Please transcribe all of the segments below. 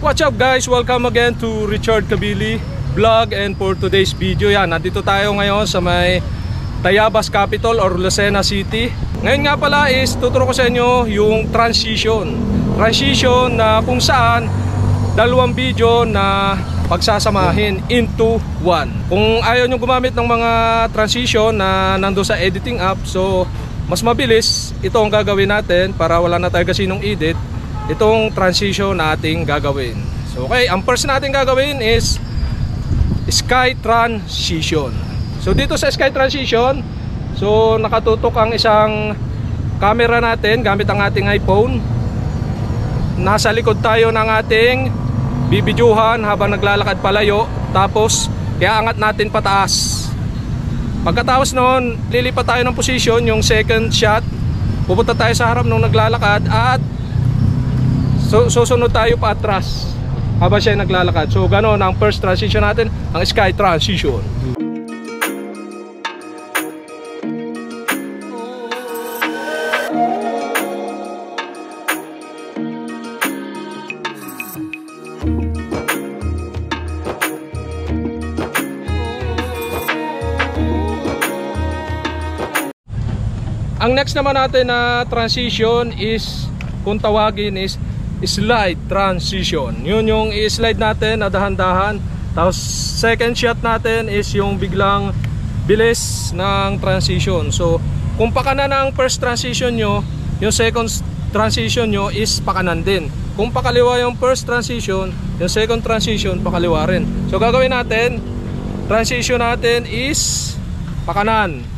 What's up guys? Welcome again to Richard Kabili Vlog, and for today's video nandito tayo ngayon sa may Tayabas Capital or Lucena City. Ngayon nga pala is tuturo ko sa inyo yung transition na kung saan dalawang video na pagsasamahin into one. Kung ayaw nyo gumamit ng mga transition na nando sa editing app, so mas mabilis, ito ang gagawin natin para wala na tayo kasinong edit. Itong transition na ating gagawin. So okay, ang first natin gagawin is Sky Transition. So dito sa Sky Transition, so nakatutok ang isang camera natin gamit ang ating iPhone. Nasa likod tayo ng ating bibidyuhan habang naglalakad palayo. Tapos iaangat natin pataas. Pagkatapos noon, lilipat tayo ng position, yung second shot. Pupunta tayo sa harap nung naglalakad at susunod tayo pa atras habang siya naglalakad. So ganoon ang first transition natin, ang Sky Transition. Ang next naman natin na transition is, kung tawagin, is slide transition. Yun yung i-slide natin na dahan-dahan. Tapos second shot natin is yung biglang bilis ng transition. So kung pakanan ang first transition nyo, yung second transition nyo is pakanan din. Kung pakaliwa yung first transition, yung second transition pakaliwa rin. So gagawin natin, transition natin is pakanan.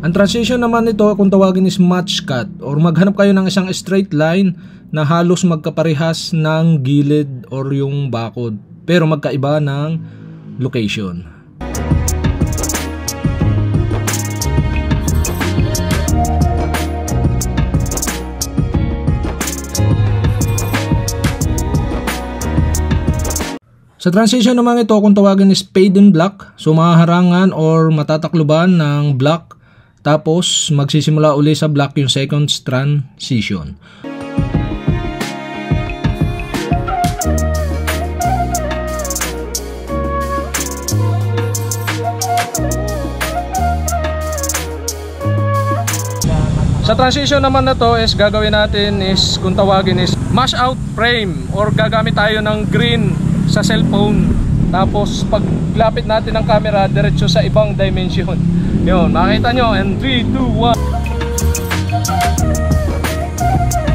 Ang transition naman nito, kung tawagin, is match cut, or maghanap kayo ng isang straight line na halos magkaparehas ng gilid or yung bakod, pero magkaiba ng location. Sa transition naman ito, kung tawagin, is fade in block, so mahaharangan or matatakluban ng block. Tapos magsisimula uli sa block yung second transition. Sa transition naman na to is gagawin natin is, kung tawagin, is mash out frame, or gagamit tayo ng green sa cellphone. Tapos paglapit natin ng camera, diretso sa ibang dimension. Yun, makita nyo. And 3, 2, 1.